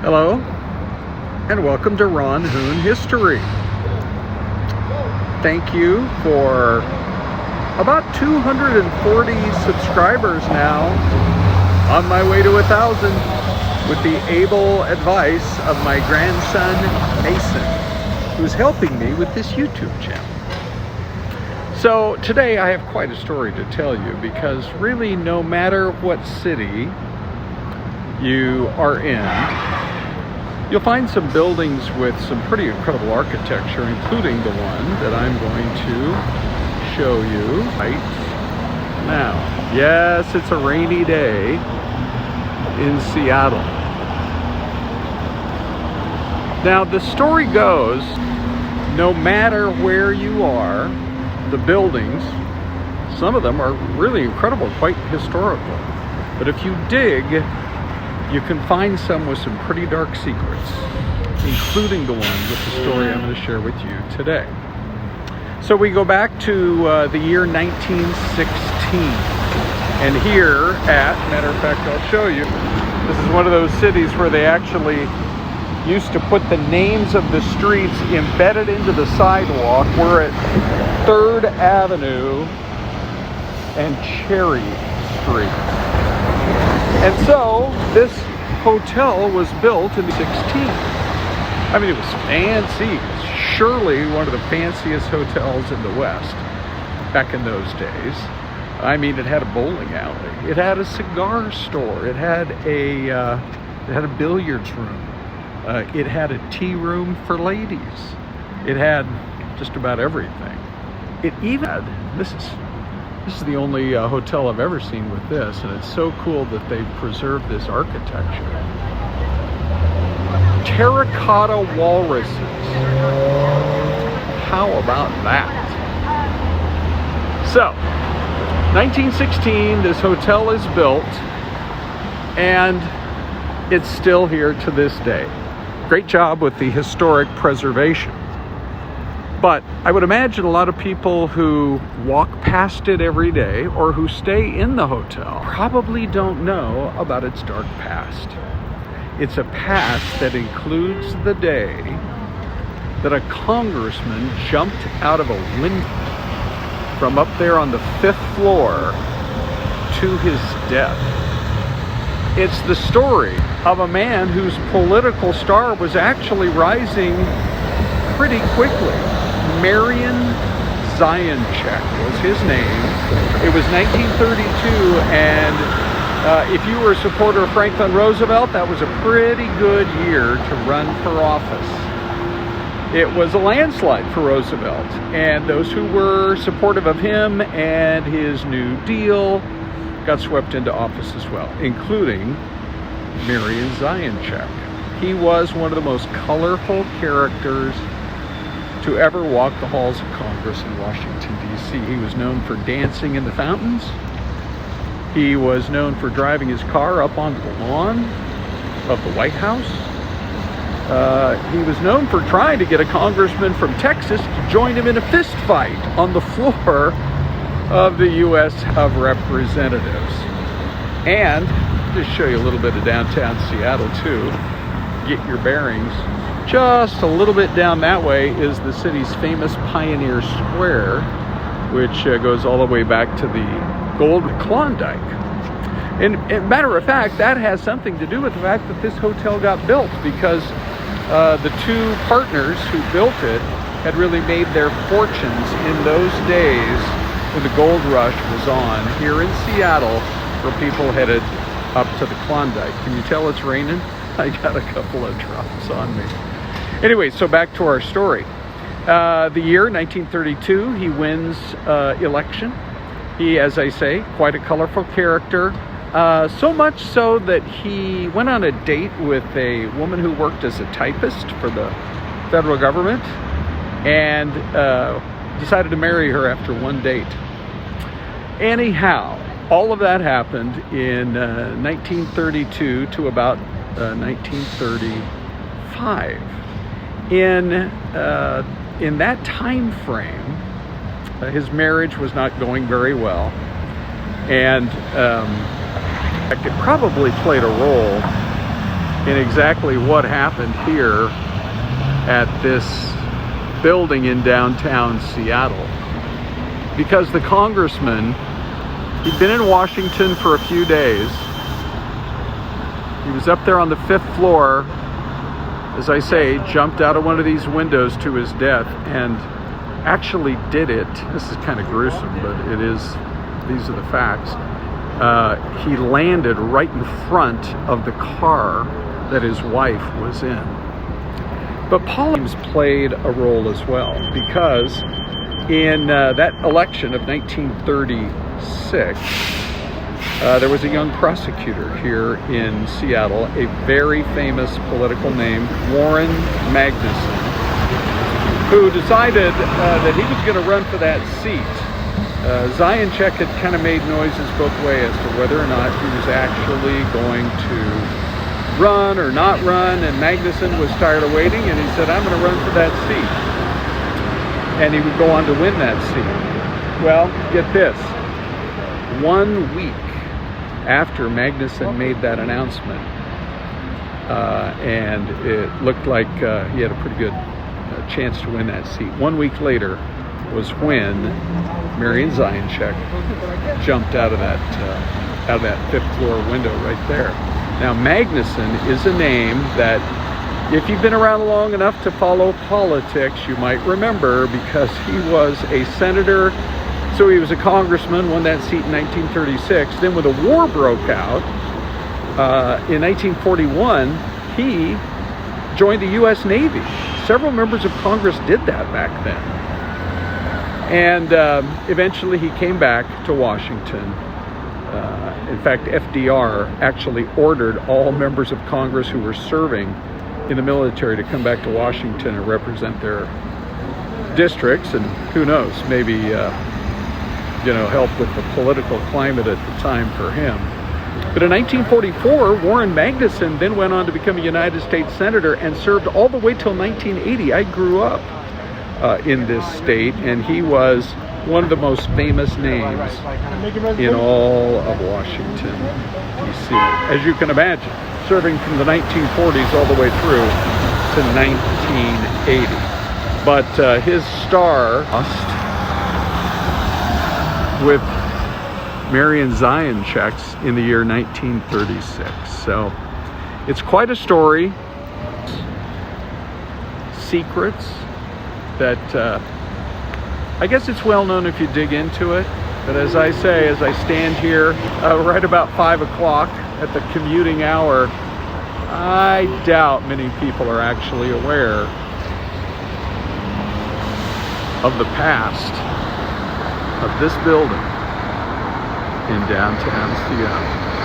Hello, and welcome to Ron Hoon History. Thank you for about 240 subscribers now, on my way to 1,000, with the able advice of my grandson, Mason, who's helping me with this YouTube channel. So today I have quite a story to tell you, because really no matter what city you are in, you'll find some buildings with some pretty incredible architecture, including the one that I'm going to show you right now. Yes, it's a rainy day in Seattle. Now, the story goes, no matter where you are, the buildings, some of them are really incredible, quite historical. But if you dig, you can find some with some pretty dark secrets, including the one with the story I'm going to share with you today. So we go back to the year 1916. And here matter of fact, I'll show you, this is one of those cities where they actually used to put the names of the streets embedded into the sidewalk. We're at 3rd Avenue and Cherry Street. And so this hotel was built in 16. I mean, it was fancy. It was surely one of the fanciest hotels in the West back in those days. I mean, it had a bowling alley. It had a cigar store. It had a billiards room. It had a tea room for ladies. It had just about everything. It even had, this is the only hotel I've ever seen with this, and it's so cool that they preserved this architecture. Terracotta walruses. How about that? So, 1916, this hotel is built, and it's still here to this day. Great job with the historic preservation. But I would imagine a lot of people who walk past it every day or who stay in the hotel probably don't know about its dark past. It's a past that includes the day that a congressman jumped out of a window from up there on the 5th floor to his death. It's the story of a man whose political star was actually rising pretty quickly. Marion Zionchek was his name. It was 1932, and if you were a supporter of Franklin Roosevelt, that was a pretty good year to run for office. It was a landslide for Roosevelt, and those who were supportive of him and his New Deal got swept into office as well, including Marion Zionchek. He was one of the most colorful characters to ever walk the halls of Congress in Washington, D.C. He was known for dancing in the fountains. He was known for driving his car up onto the lawn of the White House. He was known for trying to get a congressman from Texas to join him in a fist fight on the floor of the U.S. House of Representatives. And just show you a little bit of downtown Seattle too, get your bearings. Just a little bit down that way is the city's famous Pioneer Square, which goes all the way back to the Gold Klondike. And matter of fact, that has something to do with the fact that this hotel got built, because the two partners who built it had really made their fortunes in those days when the gold rush was on here in Seattle, for people headed up to the Klondike. Can you tell it's raining? I got a couple of drops on me. Anyway, so back to our story. The year 1932, he wins election. He, as I say, quite a colorful character. So much so that he went on a date with a woman who worked as a typist for the federal government, and decided to marry her after one date. Anyhow, all of that happened in 1932 to about 1935. In that time frame, his marriage was not going very well, and it probably played a role in exactly what happened here at this building in downtown Seattle. Because the congressman, he'd been in Washington for a few days. He was up there on the 5th floor, as I say, jumped out of one of these windows to his death and actually did it. This is kind of gruesome, but it is, these are the facts. He landed right in front of the car that his wife was in. But politics played a role as well, because in that election of 1936, there was a young prosecutor here in Seattle, a very famous political name, Warren Magnuson, who decided that he was going to run for that seat. Zajanček had kind of made noises both ways as to whether or not he was actually going to run or not run, and Magnuson was tired of waiting, and he said, I'm going to run for that seat. And he would go on to win that seat. Well, get this. 1 week after Magnuson made that announcement, and it looked like he had a pretty good chance to win that seat. 1 week later was when Marian Zajanček jumped out of that 5th floor window right there. Now, Magnuson is a name that, if you've been around long enough to follow politics, you might remember, because he was a senator. So he was a congressman, won that seat in 1936. Then when the war broke out in 1941, he joined the U.S. Navy. Several members of Congress did that back then. And eventually he came back to Washington. In fact, FDR actually ordered all members of Congress who were serving in the military to come back to Washington and represent their districts, and who knows, maybe help with the political climate at the time for him. But in 1944, Warren Magnuson then went on to become a United States Senator and served all the way till 1980. I grew up in this state, and he was one of the most famous names in all of Washington, D.C. As you can imagine, serving from the 1940s all the way through to 1980. But his star with Marian Zajanček's in the year 1936. So it's quite a story. Secrets that I guess it's well known if you dig into it. But as I say, as I stand here right about 5 o'clock at the commuting hour, I doubt many people are actually aware of the past of this building in downtown Seattle.